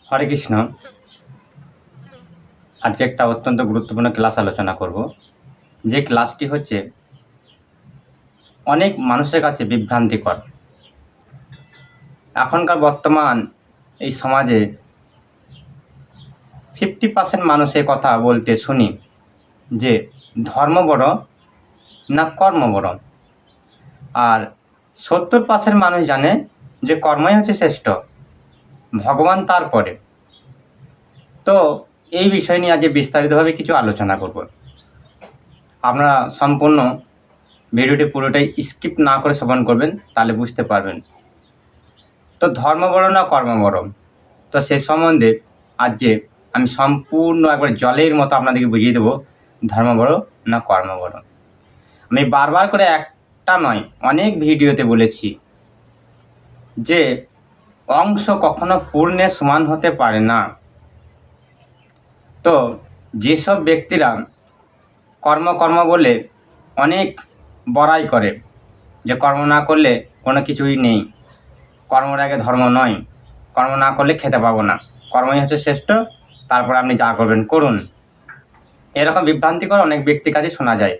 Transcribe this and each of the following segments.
হরে কৃষ্ণ। আজকে একটা অত্যন্ত গুরুত্বপূর্ণ ক্লাস আলোচনা করব, যে ক্লাসটি হচ্ছে অনেক মানুষের কাছে বিভ্রান্তিকর। এখনকার বর্তমান এই সমাজে 50% মানুষের কথা বলতে শুনি যে ধর্ম বড় না কর্ম বড়, আর 70% মানুষ জানে যে কর্মই হচ্ছে শ্রেষ্ঠ, ভগবান তারপরে। তো এই বিষয় নিয়ে আজকে বিস্তারিতভাবে কিছু আলোচনা করব। আপনারা সম্পূর্ণ ভিডিওটি পুরোটাই স্কিপ না করে শ্রবণ করবেন, তাহলে বুঝতে পারবেন। তো ধর্ম বড় না কর্ম বড়, তো সে সম্বন্ধে আজকে আমি সম্পূর্ণ একবার জলের মতো আপনাদেরকে বুঝিয়ে দেবো ধর্ম বড় না কর্ম বড়। আমি বারবার করে একটা নয় অনেক ভিডিওতে বলেছি যে অংশ কখনো পূর্ণের সমান হতে পারে না। তো যেসব ব্যক্তিরা কর্ম কর্ম বলে অনেক বড়াই করে যে কর্ম না করলে কোনো কিছুই নেই, কর্মর আগে ধর্ম নয়, কর্ম না করলে খেতে পাবো না, কর্মই হচ্ছে শ্রেষ্ঠ, তারপর আপনি যা করবেন করুন, এরকম বিভ্রান্তিকর অনেক ব্যক্তির কাছে শোনা যায়।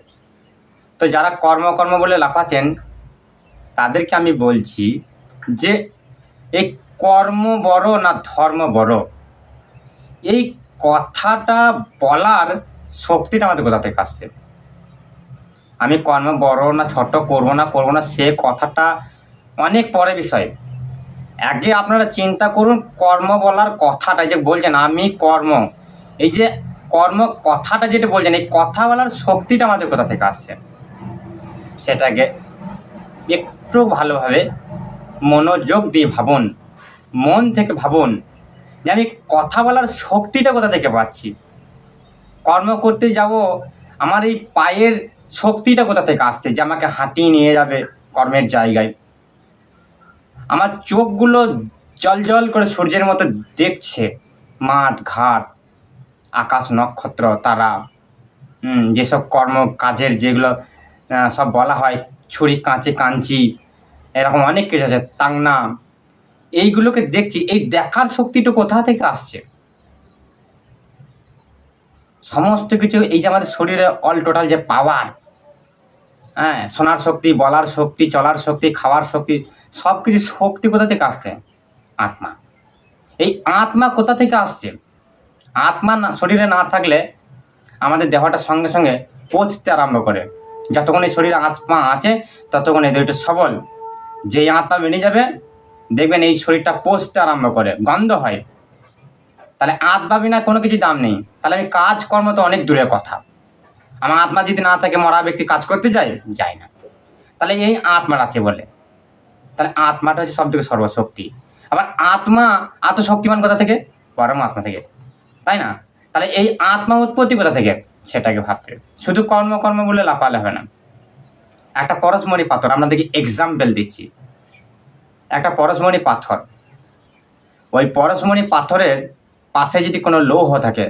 তো যারা কর্ম কর্ম বলে লাফাচ্ছেন তাদেরকে আমি বলছি যে এই কর্ম বড় না ধর্ম বড়, এই কথাটা বলার শক্তিটা আমাদের কোথা থেকে আসছে? আমি কর্ম বড় না ছোট, করবো না সে কথাটা অনেক পরে বিষয়। আগে আপনারা চিন্তা করুন, কর্ম বলার কথাটা যে বলছেন আমি কর্ম, এই যে কর্ম কথাটা যেটা বলছেন, এই কথা বলার শক্তিটা আমাদের কোথা থেকে আসছে সেটাকে একটু ভালোভাবে মনোযোগ দিয়ে ভাবুন, মন থেকে ভাবুন যে আমি কথা বলার শক্তিটা কোথা থেকে পাচ্ছি। কর্ম করতে যাব, আমার এই পায়ের শক্তিটা কোথা থেকে আসছে যে আমাকে হাঁটিয়ে নিয়ে যাবে কর্মের জায়গায়। আমার চোখগুলো জল জল করে সূর্যের মতো দেখছে মাঠ ঘাট, আকাশ নক্ষত্র তারা, যেসব কর্ম কাজের যেগুলো সব বলা হয়, ছুরি কাঁচি কাঞ্চি, এরকম অনেক কিছু আছে, তাংনা, এইগুলোকে দেখছি। এই দেখার শক্তিটা কোথা থেকে আসছে? সমস্ত কিছু এই যে আমাদের শরীরে অল টোটাল যে পাওয়ার, শোনার শক্তি, বলার শক্তি, চলার শক্তি, খাওয়ার শক্তি, সব কিছু শক্তি কোথা থেকে আসছে? আত্মা। এই আত্মা কোথা থেকে আসছে? আত্মা না শরীরে না থাকলে আমাদের দেহটা সঙ্গে সঙ্গে পচতে আরম্ভ করে। যতক্ষণ এই শরীরে আত্মা আছে ততক্ষণ এই দেহটা সবল। যেই আত্মা বেরিয়ে যাবে দেখবেন এই শরীরটা পচতে আরম্ভ করে, গন্ধ হয়। তাহলে আত্মা বিনা কোনো কিছু দাম নেই। তাহলে আমি কাজকর্ম তো অনেক দূরের কথা, আমার আত্মা যদি না থাকে মরা ব্যক্তি কাজ করতে যায় না। তাহলে এই আত্মার আছে বলে, তাহলে আত্মাটা হচ্ছে সব থেকে সর্বশক্তি। আবার আত্মা এত শক্তিমান কোথা থেকে? পরমাত্মা থেকে, তাই না? তাহলে এই আত্মা উৎপত্তি কোথা থেকে সেটাকে ভাবতে, শুধু কর্ম কর্ম বলে লাফালে হবে না। একটা পরশমণি পাথর, আপনাদেরকে এক্সাম্পল দিচ্ছি। একটা পরশমণি পাথর, ওই পরশমণি পাথরের পাশে যদি কোনো লৌহ থাকে,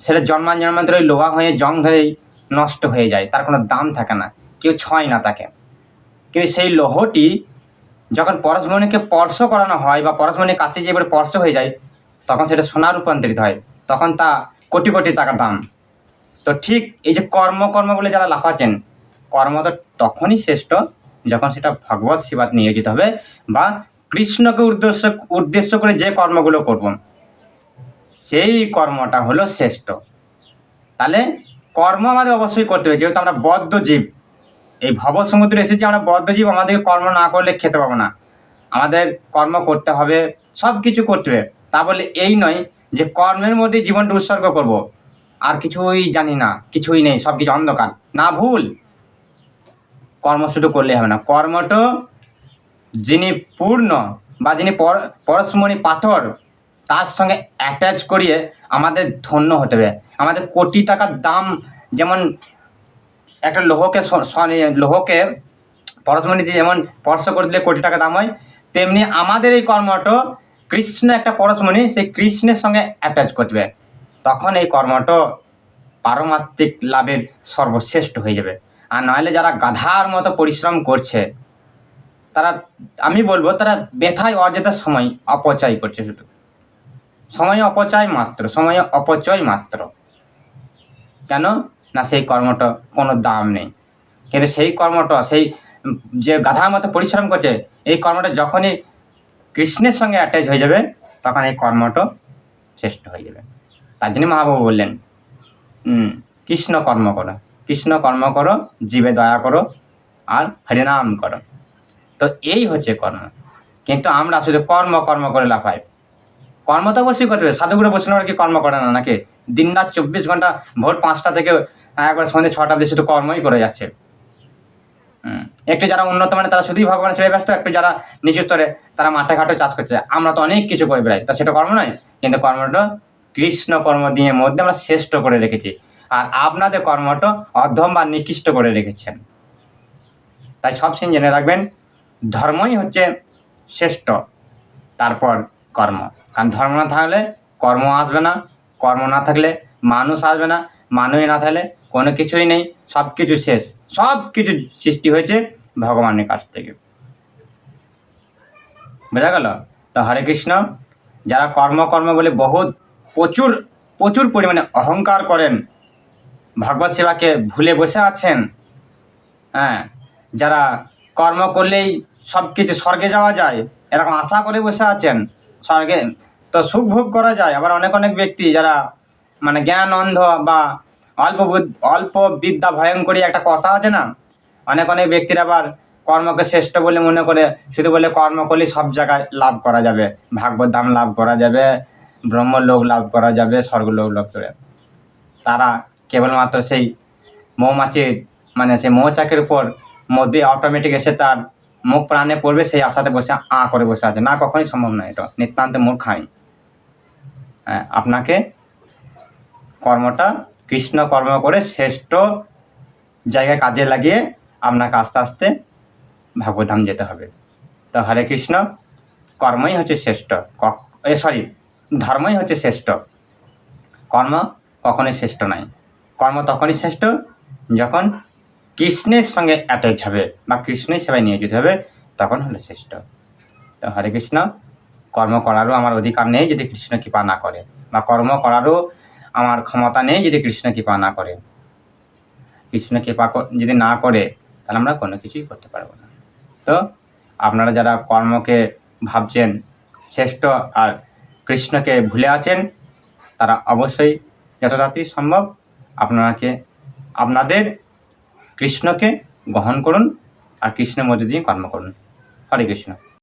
সেটা জন্মান্তরে ওই লোহা হয়ে জং ধরেই নষ্ট হয়ে যায়, তার কোনো দাম থাকে না, কেউ ছয় না তাকে। কিন্তু সেই লৌহটি যখন পরশমণিকে স্পর্শ করানো হয় বা পরশমণির কাছে যে এবার স্পর্শ হয়ে যায়, তখন সেটা সোনা রূপান্তরিত হয়, তখন তা কোটি কোটি টাকা দাম। তো ঠিক এই যে কর্ম কর্ম বলে যারা লাফাচ্ছেন, কর্ম তো তখনই শ্রেষ্ঠ যখন সেটা ভগবত সেবাত নিয়োজিত হবে বা কৃষ্ণকে উদ্দেশ্য করে যে কর্মগুলো করব, সেই কর্মটা হলো শ্রেষ্ঠ। তাহলে কর্ম আমাদের অবশ্যই করতে হবে, যেহেতু আমরা বদ্ধ জীব, এই ভব সমুদ্রে এসেছি আমরা বদ্ধ জীব, আমাদেরকে কর্ম না করলে খেতে পাবো না, আমাদের কর্ম করতে হবে, সব কিছু করতে হবে। তা বলে এই নয় যে কর্মের মধ্যে জীবনটা উৎসর্গ করব, আর কিছুই জানি না, কিছুই নেই, সব কিছু অন্ধকার, না, ভুল। কর্ম শুধু করলে হবে না, কর্মটা যিনি পূর্ণ বা যিনি পরশমণি পাথর, তার সঙ্গে অ্যাটাচ করিয়ে আমাদের ধন্য হতে হবে। আমাদের কোটি টাকার দাম, যেমন একটা লোহকে পরশমণি দিয়ে যেমন স্পর্শ করে দিলে কোটি টাকা দাম হয়, তেমনি আমাদের এই কর্মটা কৃষ্ণ একটা পরশমণি, সেই কৃষ্ণের সঙ্গে অ্যাটাচ করবে, তখন এই কর্মটা পারমাত্মিক লাভের সর্বশ্রেষ্ঠ হয়ে যাবে। আর নাহলে যারা গাধার মতো পরিশ্রম করছে, তারা, আমি বলবো, তারা ব্যথায় অযথা সময় অপচয় করছে শুধু। সময় অপচয় মাত্র। কেন না সেই কর্মটা কোনো দাম নেই, কিন্তু সেই কর্মটা সেই যে গাধার মতো পরিশ্রম করছে, এই কর্মটা যখনই কৃষ্ণের সঙ্গে অ্যাটাচ হয়ে যাবে তখন এই কর্মটা শ্রেষ্ঠ হয়ে যাবে। তার জন্য মহাপ্রভু বললেন কৃষ্ণ কর্ম করো, জীবে দয়া করো আর হরিনাম করো। তো এই হচ্ছে কর্ম। কিন্তু আমরা শুধু কর্ম করে লাফাই। কর্ম তো অবশ্যই করতে হবে, সাধুগুলো বসে কি কর্ম করে না নাকি? দিন রাত 24 ঘন্টা, ভোর 5টা থেকে একবার সন্ধ্যে 6টা অবধি শুধু কর্মই করে যাচ্ছে। একটু যারা উন্নত মানে তারা শুধুই ভগবানের সেবায় ব্যস্ত, একটু যারা নিচু স্তরে তারা মাঠে ঘাটে চাষ করছে। আমরা তো অনেক কিছু করে বেড়াই, তা সেটা কর্ম নয়। কিন্তু কর্মটা কৃষ্ণ কর্ম দিয়ে মধ্যে আমরা শ্রেষ্ঠ করে রেখেছি, আর আপনাদের কর্মটা অধম বা নিকৃষ্ট করে রেখেছেন। তাই সবসময় জেনে রাখবেন, ধর্মই হচ্ছে শ্রেষ্ঠ, তারপর কর্ম। কারণ ধর্ম না থাকলে কর্ম আসবে না, কর্ম না থাকলে মানুষ আসবে না, মানুষ না থাকলে কোনো কিছুই নেই, সব কিছু শেষ। সব কিছু সৃষ্টি হয়েছে ভগবানের কাছ থেকে। বোঝা গেল? তো হরে কৃষ্ণ। যারা কর্ম বলে প্রচুর পরিমাণে অহংকার করেন, ভগবত সেবাকে ভুলে বসে আছেন, যারা কর্ম করলেই সব কিছু স্বর্গে যাওয়া যায় এরকম আশা করে বসে আছেন, স্বর্গে তো সুখ ভোগ করা যায়। আবার অনেক ব্যক্তি যারা মানে জ্ঞান অন্ধ বা অল্প বিদ্যা ভয়ঙ্করী একটা কথা আছে না, অনেক ব্যক্তিরা আবার কর্মকে শ্রেষ্ঠ বলে মনে করে, শুধু বলে কর্ম করলে সব জায়গায় লাভ করা যাবে, ভাগবত ধাম লাভ করা যাবে, ব্রহ্মলোক লাভ করা যাবে, স্বর্গলোক লাভ করে। তারা কেবলমাত্র সেই মৌমাছির মানে সেই মৌচাকের উপর মধ্যে অটোমেটিক এসে তার মুখ প্রাণে পড়বে সেই আশাতে বসে করে বসে আছে। না, কখনই সম্ভব নয়, এটা নিতান্ত মূর্খাই। আপনাকে কর্মটা কৃষ্ণ কর্ম করে শ্রেষ্ঠ জায়গায় কাজে লাগিয়ে আপনাকে আস্তে আস্তে ভাগবতধাম যেতে হবে। তো হরে কৃষ্ণ। কর্মই হচ্ছে শ্রেষ্ঠ, ধর্মই হচ্ছে শ্রেষ্ঠ, কর্ম কখনোই শ্রেষ্ঠ নয়। কর্ম তখনই শ্রেষ্ঠ যখন কৃষ্ণের সঙ্গে অ্যাটাচ হবে বা কৃষ্ণের সেবায় নিয়োজিত হবে, তখন হলো শ্রেষ্ঠ। তো হরে কৃষ্ণ। কর্ম করারও আমার অধিকার নেই যদি কৃষ্ণ কৃপা না করে, বা কর্ম করারও আমার ক্ষমতা নেই যদি কৃষ্ণ কৃপা না করে। কৃষ্ণ কৃপা যদি না করে তাহলে আমরা কোনো কিছুই করতে পারবো না। তো আপনারা যারা কর্মকে ভাবছেন শ্রেষ্ঠ আর কৃষ্ণকে ভুলে আছেন, তারা অবশ্যই যত তাড়াতাড়ি সম্ভব আপনাদের কৃষ্ণকে গ্রহণ করুন আর কৃষ্ণের মধ্যে দিয়ে কর্ম করুন। হরে কৃষ্ণ।